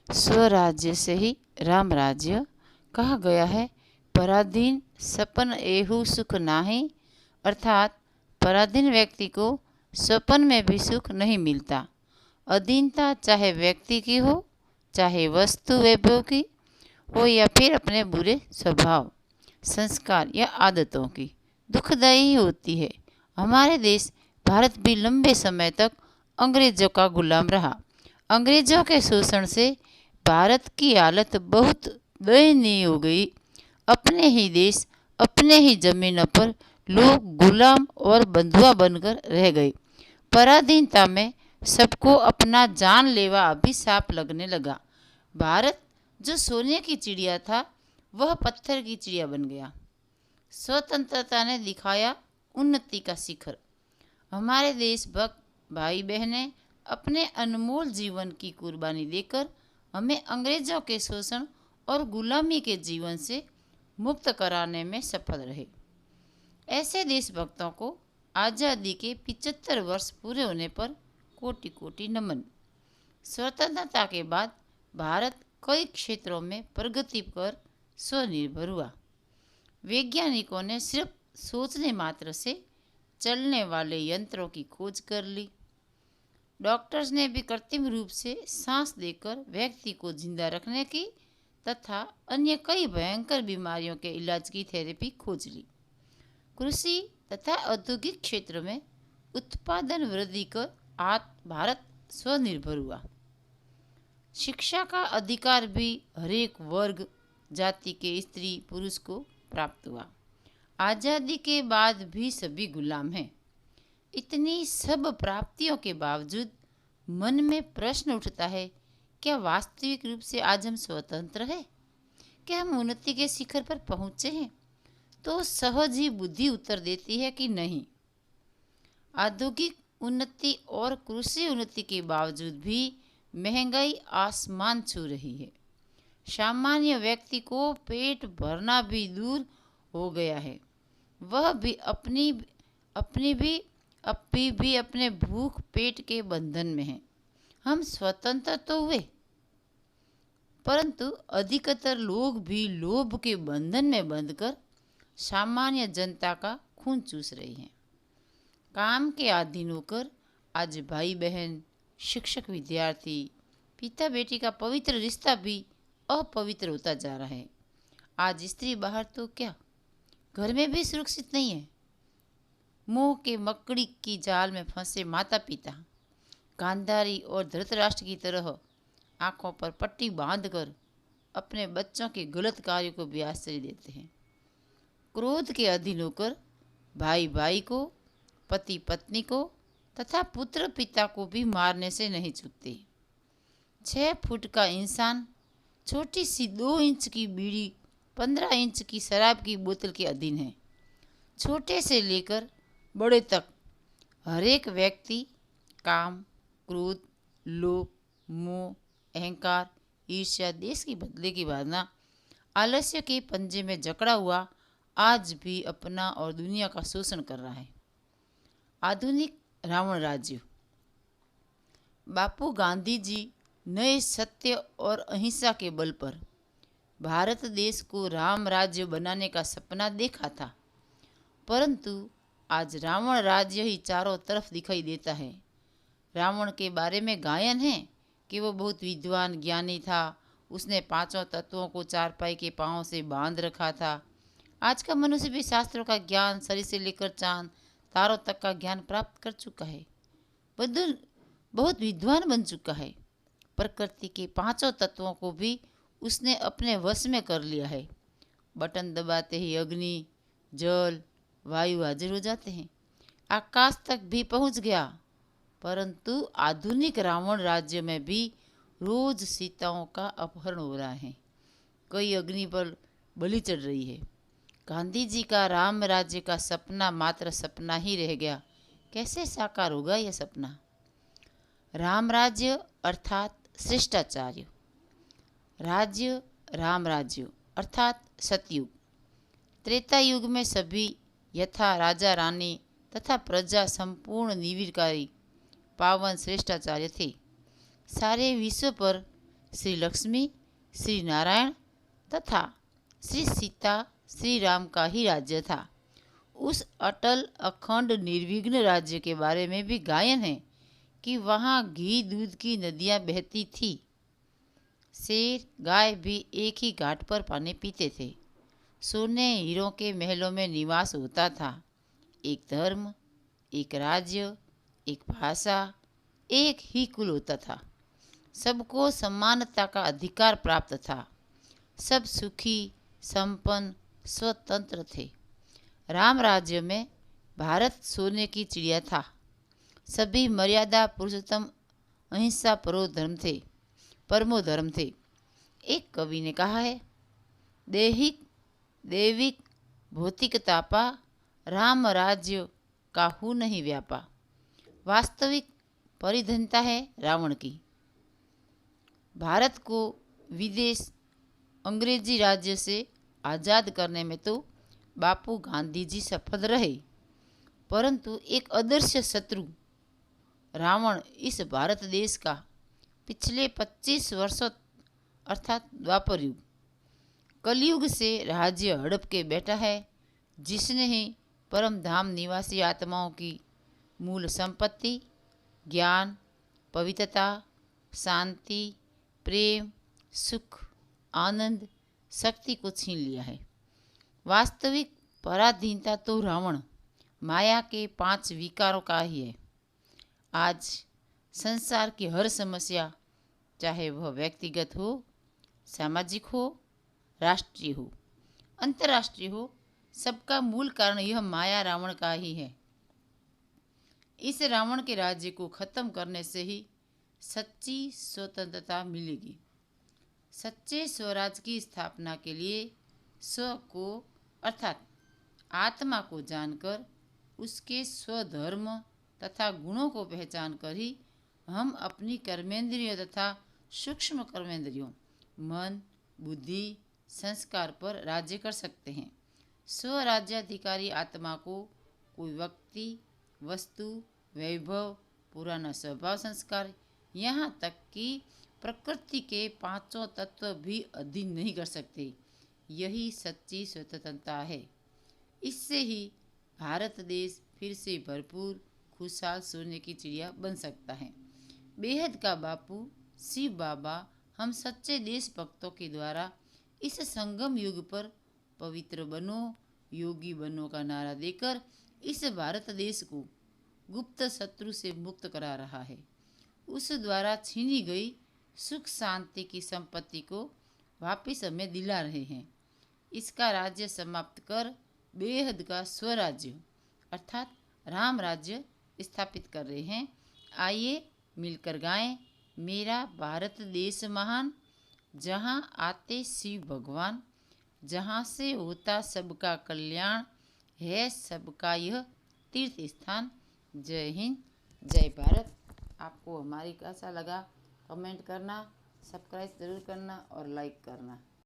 स्वराज्य से ही राम राज्य कहा गया है। पराधीन सपन एहु सुख नाही, अर्थात पराधीन व्यक्ति को स्वपन में भी सुख नहीं मिलता। अधीनता चाहे व्यक्ति की हो, चाहे वस्तु वैभव की हो, या फिर अपने बुरे स्वभाव, संस्कार या आदतों की, दुखदायी होती है। हमारे देश भारत भी लंबे समय तक अंग्रेजों का गुलाम रहा। अंग्रेजों के शोषण से भारत की हालत बहुत दयनीय हो गई। अपने ही देश, अपने ही जमीनों पर लोग गुलाम और बंधुआ बनकर रह गए। पराधीनता में सबको अपना जानलेवा अभिशाप लगने लगा। भारत जो सोने की चिड़िया था, वह पत्थर की चिड़िया बन गया। स्वतंत्रता ने दिखाया उन्नति का शिखर। हमारे देशभक्त भाई बहनें अपने अनमोल जीवन की कुर्बानी देकर हमें अंग्रेजों के शोषण और गुलामी के जीवन से मुक्त कराने में सफल रहे। ऐसे देशभक्तों को आज़ादी के 75 वर्ष पूरे होने पर कोटि कोटि नमन। स्वतंत्रता के बाद भारत कई क्षेत्रों में प्रगति कर स्वनिर्भर हुआ। वैज्ञानिकों ने सिर्फ सोचने मात्र से चलने वाले यंत्रों की खोज कर ली। डॉक्टर्स ने भी कृत्रिम रूप से सांस देकर व्यक्ति को जिंदा रखने की तथा अन्य कई भयंकर बीमारियों के इलाज की थेरेपी खोज ली। कृषि तथा औद्योगिक क्षेत्र में उत्पादन वृद्धि कर भारत स्वनिर्भर हुआ। शिक्षा का अधिकार भी हरेक वर्ग जाति के स्त्री पुरुष को प्राप्त हुआ। आज़ादी के बाद भी सभी गुलाम हैं। इतनी सब प्राप्तियों के बावजूद मन में प्रश्न उठता है, क्या वास्तविक रूप से आज हम स्वतंत्र हैं? क्या हम उन्नति के शिखर पर पहुँचे हैं? तो सहज ही बुद्धि उत्तर देती है कि नहीं। औद्योगिक उन्नति और कृषि उन्नति के बावजूद भी महंगाई आसमान छू रही है। सामान्य व्यक्ति को पेट भरना भी दूर हो गया है। वह भी अपने भूख पेट के बंधन में है। हम स्वतंत्र तो हुए, परंतु अधिकतर लोग भी लोभ के बंधन में बंधकर सामान्य जनता का खून चूस रहे हैं। काम के अधीन होकर आज भाई बहन, शिक्षक विद्यार्थी, पिता बेटी का पवित्र रिश्ता भी अपवित्र होता जा रहा है। आज स्त्री बाहर तो क्या, घर में भी सुरक्षित नहीं है। मोह के मकड़ी की जाल में फंसे माता पिता गांधारी और धृतराष्ट्र की तरह आंखों पर पट्टी बांधकर अपने बच्चों के गलत कार्यों को भी आश्रय देते हैं। क्रोध के अधीन होकर भाई भाई को, पति पत्नी को तथा पुत्र पिता को भी मारने से नहीं चूकते। 6 फुट का इंसान छोटी सी 2 इंच की बीड़ी, 15 इंच की शराब की बोतल के अधीन है। छोटे से लेकर बड़े तक हरेक व्यक्ति काम, क्रोध, लोभ, मोह, अहंकार, ईर्ष्या, देश की बदले की भावना, आलस्य के पंजे में जकड़ा हुआ आज भी अपना और दुनिया का शोषण कर रहा है। आधुनिक रावण राज्य। बापू गांधी जी नए सत्य और अहिंसा के बल पर भारत देश को राम राज्य बनाने का सपना देखा था, परंतु आज रावण राज्य ही चारों तरफ दिखाई देता है। रावण के बारे में गायन है कि वो बहुत विद्वान ज्ञानी था। उसने 5 तत्वों को चारपाई के पांव से बांध रखा था। आज का मनुष्य भी शास्त्रों का ज्ञान, शरीर से लेकर चांद तारों तक का ज्ञान प्राप्त कर चुका है। बहुत विद्वान बन चुका है। प्रकृति के 5 तत्वों को भी उसने अपने वश में कर लिया है। बटन दबाते ही अग्नि, जल, वायु हाजिर हो जाते हैं। आकाश तक भी पहुंच गया। परंतु आधुनिक रावण राज्य में भी रोज सीताओं का अपहरण हो रहा है। कई अग्नि पर बलि चढ़ रही है। गांधी जी का राम राज्य का सपना मात्र सपना ही रह गया। कैसे साकार होगा यह सपना? राम राज्य अर्थात शिष्टाचार्य, राज्य राम राज्य अर्थात सतयुग। त्रेता युग में सभी यथा राजा रानी तथा प्रजा संपूर्ण निर्विकारी पावन श्रेष्ठाचार्य थे। सारे विश्व पर श्री लक्ष्मी, श्री नारायण तथा श्री सीता, श्री राम का ही राज्य था। उस अटल, अखंड, निर्विघ्न राज्य के बारे में भी गायन है कि वहाँ घी दूध की नदियाँ बहती थी। शेर, गाय भी एक ही घाट पर पानी पीते थे। सोने हीरों के महलों में निवास होता था। एक धर्म, एक राज्य, एक भाषा, एक ही कुल होता था। सबको समानता का अधिकार प्राप्त था। सब सुखी, संपन्न, स्वतंत्र थे। राम राज्य में भारत सोने की चिड़िया था। सभी मर्यादा पुरुषोत्तम, अहिंसा परमो धर्म थे। एक कवि ने कहा है, दैविक भौतिक तापा, राम राज्य काहू नहीं व्यापा। वास्तविक परिधनता है रावण की। भारत को विदेश अंग्रेजी राज्य से आज़ाद करने में तो बापू गांधी जी सफल रहे, परंतु एक अदृश्य शत्रु रावण इस भारत देश का पिछले 25 वर्षों अर्थात द्वापर युग, कलयुग से राज्य हड़प के बैठा है, जिसने ही परम धाम निवासी आत्माओं की मूल संपत्ति, ज्ञान, पवित्रता, शांति, प्रेम, सुख, आनंद, शक्ति को छीन लिया है। वास्तविक पराधीनता तो रावण माया के 5 विकारों का ही है। आज संसार की हर समस्या, चाहे वह व्यक्तिगत हो, सामाजिक हो, राष्ट्रीय हो, अंतर्राष्ट्रीय हो, सबका मूल कारण यह माया रावण का ही है। इस रावण के राज्य को खत्म करने से ही सच्ची स्वतंत्रता मिलेगी। सच्चे स्वराज की स्थापना के लिए स्व को अर्थात आत्मा को जानकर, उसके स्वधर्म तथा गुणों को पहचान कर ही हम अपनी कर्मेंद्रियों तथा सूक्ष्म कर्मेंद्रियों, मन, बुद्धि, संस्कार पर राज्य कर सकते हैं। स्वराज्याधिकारी आत्मा को कोई व्यक्ति, वस्तु, वैभव, पुराना स्वभाव, संस्कार, यहाँ तक कि प्रकृति के 5 तत्व भी अधीन नहीं कर सकते। यही सच्ची स्वतंत्रता है। इससे ही भारत देश फिर से भरपूर, खुशहाल सोने की चिड़िया बन सकता है। बेहद का बापू शिव बाबा हम सच्चे देशभक्तों के द्वारा इस संगम युग पर पवित्र बनो, योगी बनो का नारा देकर इस भारत देश को गुप्त शत्रु से मुक्त करा रहा है। उस द्वारा छीनी गई सुख शांति की संपत्ति को वापस हमें दिला रहे हैं। इसका राज्य समाप्त कर बेहद का स्वराज्य अर्थात राम राज्य स्थापित कर रहे हैं। आइए मिलकर गाएं, मेरा भारत देश महान, जहाँ आते शिव भगवान, जहाँ से होता सबका कल्याण, है सबका यह तीर्थ स्थान। जय हिंद, जय भारत। आपको हमारी कैसा लगा कमेंट करना, सब्सक्राइब ज़रूर करना और लाइक करना।